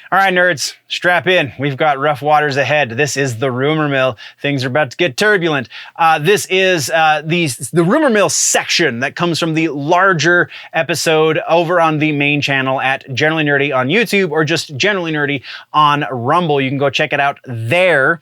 All right, nerds, strap in. We've got rough waters ahead. This is the rumor mill. Things are about to get turbulent. This is the rumor mill section that comes from the larger episode over on the main channel at Generally Nerdy on YouTube, or just Generally Nerdy on Rumble. You can go check it out there.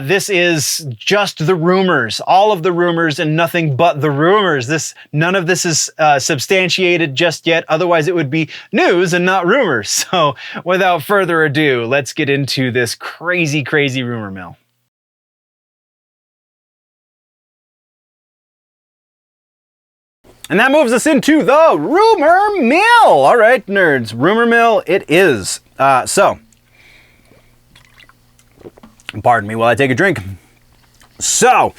This is just the rumors, all of the rumors and nothing but the rumors. None of this is substantiated just yet. Otherwise, it would be news and not rumors. So without further ado, let's get into this crazy, crazy rumor mill. And that moves us into the rumor mill. All right, nerds, rumor mill it is. So, pardon me while I take a drink. So,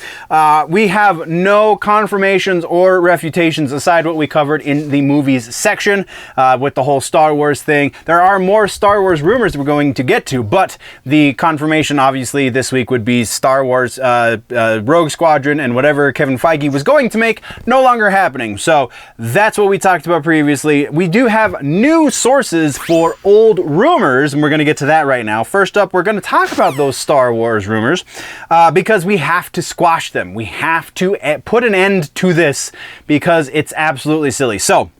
we have no confirmations or refutations aside what we covered in the movies section with the whole Star Wars thing. There are more Star Wars rumors we're going to get to, but the confirmation obviously this week would be Star Wars Rogue Squadron and whatever Kevin Feige was going to make no longer happening. So that's what we talked about previously. We do have new sources for old rumors, and we're going to get to that right now. First up, we're going to talk about those Star Wars rumors because we have to squash them. We have to put an end to this because it's absolutely silly. So,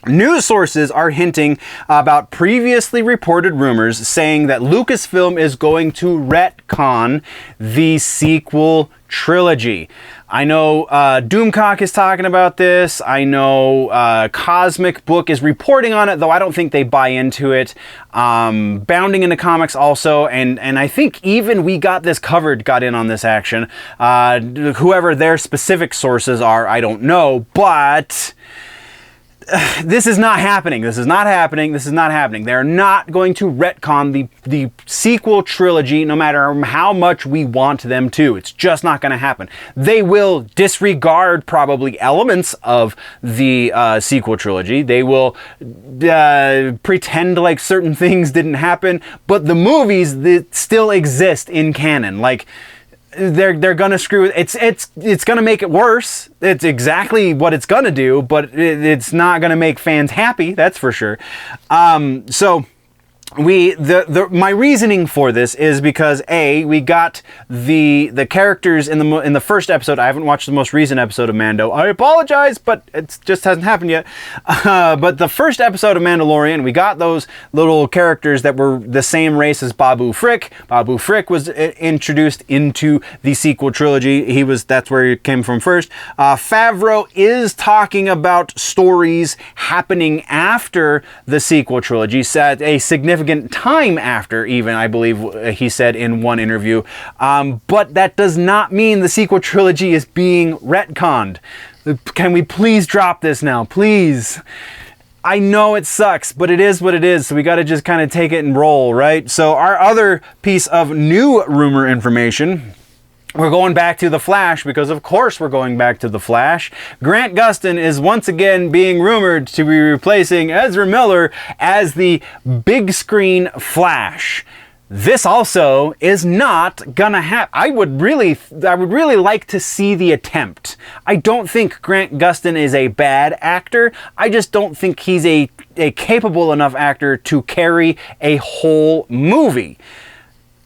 news sources are hinting about previously reported rumors saying that Lucasfilm is going to retcon the sequel trilogy. I know Doomcock is talking about this. I know Cosmic Book is reporting on it, though I don't think they buy into it. Bounding into Comics also, and I think even We Got This Covered got in on this action. Whoever their specific sources are, I don't know, but this is not happening. This is not happening. This is not happening. They're not going to retcon the sequel trilogy no matter how much we want them to. It's just not going to happen. They will disregard probably elements of the sequel trilogy. They will pretend like certain things didn't happen, but the movies that still exist in canon, like, they're gonna screw it. It's gonna make it worse. It's exactly what it's gonna do, but it's not gonna make fans happy. That's for sure. So my reasoning for this is because we got the characters in the first episode. I haven't watched the most recent episode of Mando. I apologize, but it just hasn't happened yet. But the first episode of Mandalorian, we got those little characters that were the same race as Babu Frik. Babu Frik was introduced into the sequel trilogy. That's where he came from first. Favreau is talking about stories happening after the sequel trilogy, set a significant time after, even, I believe he said in one interview. But that does not mean the sequel trilogy is being retconned. Can we please drop this now? Please. I know it sucks, but it is what it is, so we gotta just kind of take it and roll, right? So our other piece of new rumor information, we're going back to The Flash, because of course we're going back to The Flash. Grant Gustin is once again being rumored to be replacing Ezra Miller as the big screen Flash. This also is not gonna happen. I would really like to see the attempt. I don't think Grant Gustin is a bad actor. I just don't think he's a capable enough actor to carry a whole movie.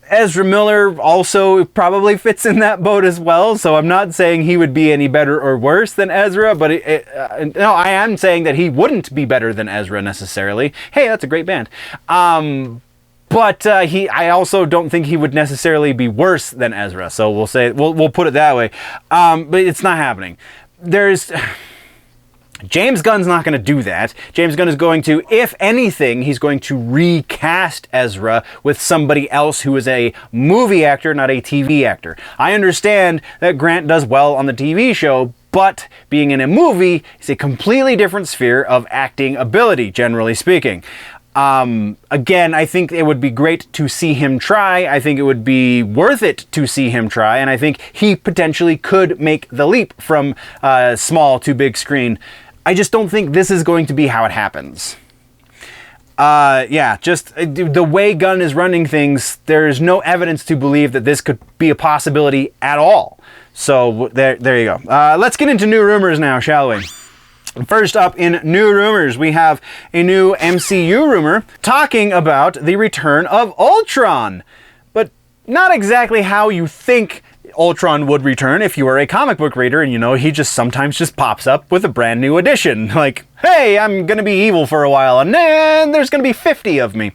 Ezra Miller also probably fits in that boat as well, so I'm not saying he would be any better or worse than Ezra, but no, I am saying that he wouldn't be better than Ezra necessarily. Hey, that's a great band. But I also don't think he would necessarily be worse than Ezra, so we'll put it that way. But it's not happening. James Gunn's not going to do that. James Gunn is going to, if anything, he's going to recast Ezra with somebody else who is a movie actor, not a TV actor. I understand that Grant does well on the TV show, but being in a movie is a completely different sphere of acting ability, generally speaking. Again, I think it would be great to see him try. I think it would be worth it to see him try, and I think he potentially could make the leap from small to big screen. I just don't think this is going to be how it happens. Just the way Gunn is running things, there's no evidence to believe that this could be a possibility at all. So there you go. Let's get into new rumors now, shall we? First up in new rumors, we have a new MCU rumor talking about the return of Ultron, but not exactly how you think Ultron would return if you were a comic book reader and, you know, he just sometimes just pops up with a brand new edition. Like, hey, I'm going to be evil for a while and then there's going to be 50 of me.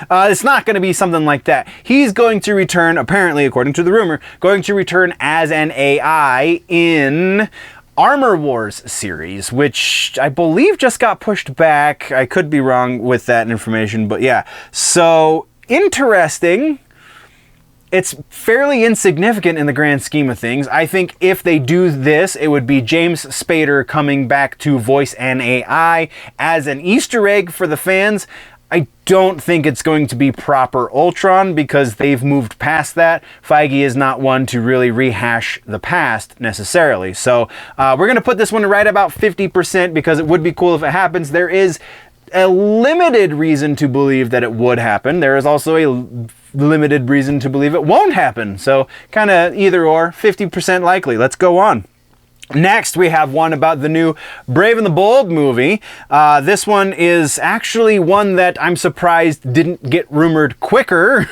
It's not going to be something like that. He's going to return, apparently, according to the rumor, going to return as an AI in Armor Wars series, which I believe just got pushed back. I could be wrong with that information, but yeah. So, interesting. It's fairly insignificant in the grand scheme of things. I think if they do this, it would be James Spader coming back to voice an AI as an Easter egg for the fans. I don't think it's going to be proper Ultron because they've moved past that. Feige is not one to really rehash the past necessarily. So we're going to put this one right about 50% because it would be cool if it happens. There is a limited reason to believe that it would happen. There is also a limited reason to believe it won't happen. So kind of either or, 50% likely. Let's go on. Next, we have one about the new Brave and the Bold movie. This one is actually one that I'm surprised didn't get rumored quicker.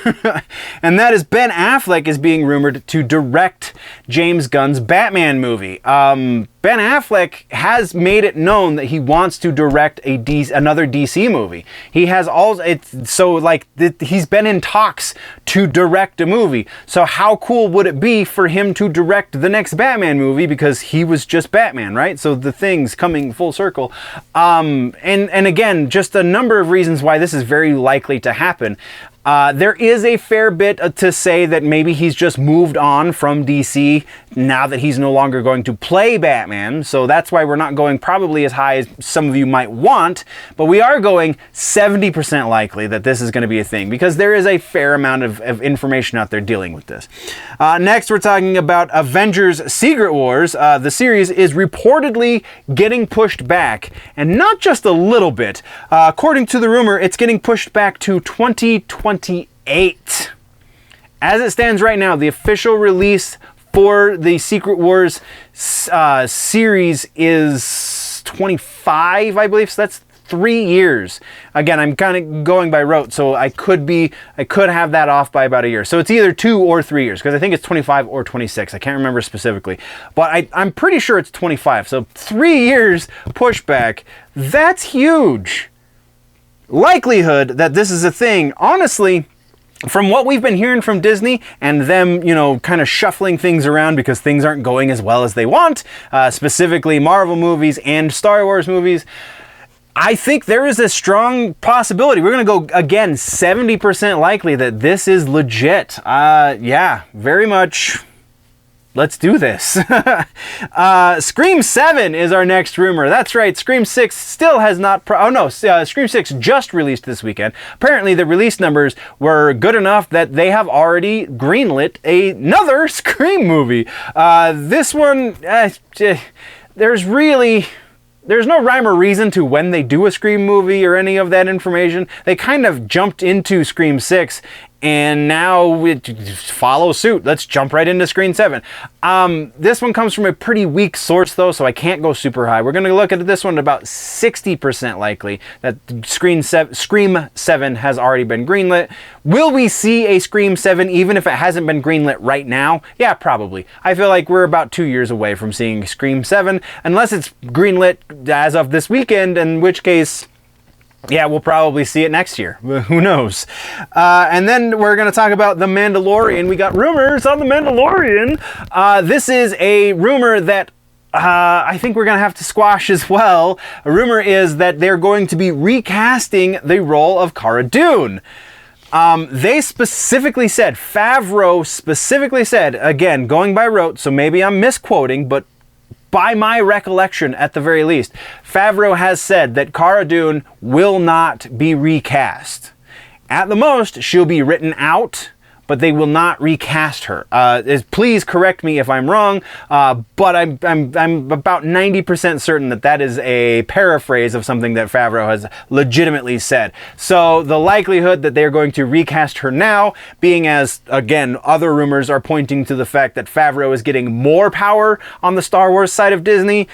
And that is Ben Affleck is being rumored to direct James Gunn's Batman movie. Ben Affleck has made it known that he wants to direct another DC movie. He has he's been in talks to direct a movie. So how cool would it be for him to direct the next Batman movie, because he was just Batman, right? So the thing's coming full circle. And again, just a number of reasons why this is very likely to happen. There is a fair bit to say that maybe he's just moved on from DC now that he's no longer going to play Batman. So that's why we're not going probably as high as some of you might want, but we are going 70% likely that this is going to be a thing because there is a fair amount of information out there dealing with this. Next, we're talking about Avengers Secret Wars. The series is reportedly getting pushed back, and not just a little bit. According to the rumor, it's getting pushed back to 2028. As it stands right now, the official release for the Secret Wars series is 25, I believe. So that's 3 years. Again, I'm kind of going by rote, so I could have that off by about a year. So it's either 2 or 3 years, because I think it's 25 or 26. I can't remember specifically, but I'm pretty sure it's 25. So 3 years pushback. That's huge. Likelihood that this is a thing, honestly, from what we've been hearing from Disney and them, you know, kind of shuffling things around because things aren't going as well as they want, specifically Marvel movies and Star Wars movies, I think there is a strong possibility. We're going to go, again, 70% likely that this is legit. Yeah, very much. Let's do this. Scream 7 is our next rumor. That's right, Scream 6 still has not... Scream 6 just released this weekend. Apparently, the release numbers were good enough that they have already greenlit another Scream movie. This one, there's no rhyme or reason to when they do a Scream movie or any of that information. They kind of jumped into Scream 6 and now it follows suit. Let's jump right into Scream 7. This one comes from a pretty weak source though, so I can't go super high. We're going to look at this one at about 60% likely that Scream 7 has already been greenlit. Will we see a Scream 7 even if it hasn't been greenlit right now? Yeah, probably. I feel like we're about 2 years away from seeing Scream 7, unless it's greenlit as of this weekend, in which case... yeah, we'll probably see it next year. Who knows? And then we're going to talk about The Mandalorian. We got rumors on The Mandalorian. This is a rumor that I think we're going to have to squash as well. A rumor is that they're going to be recasting the role of Cara Dune. They specifically said, Favreau specifically said, again, going by rote, so maybe I'm misquoting, but by my recollection, at the very least, Favreau has said that Cara Dune will not be recast. At the most, she'll be written out, but they will not recast her. Please correct me if I'm wrong, but I'm about 90% certain that that is a paraphrase of something that Favreau has legitimately said. So the likelihood that they're going to recast her now, being as, again, other rumors are pointing to the fact that Favreau is getting more power on the Star Wars side of Disney,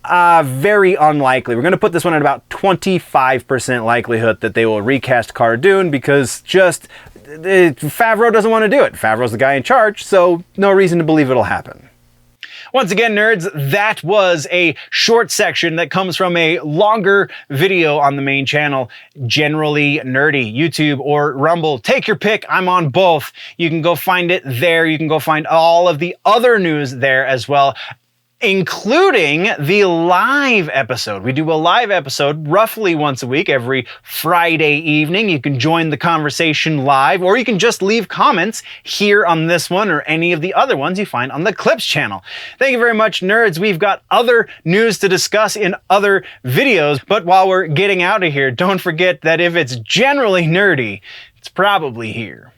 Very unlikely. We're going to put this one at about 25% likelihood that they will recast Cara Dune because just Favreau doesn't want to do it. Favreau's the guy in charge, so no reason to believe it'll happen. Once again, nerds, that was a short section that comes from a longer video on the main channel, Generally Nerdy, YouTube or Rumble. Take your pick. I'm on both. You can go find it there. You can go find all of the other news there as well, including the live episode. We do a live episode roughly once a week, every Friday evening. You can join the conversation live, or you can just leave comments here on this one or any of the other ones you find on the Clips channel. Thank you very much, nerds. We've got other news to discuss in other videos, but while we're getting out of here, don't forget that if it's generally nerdy, it's probably here.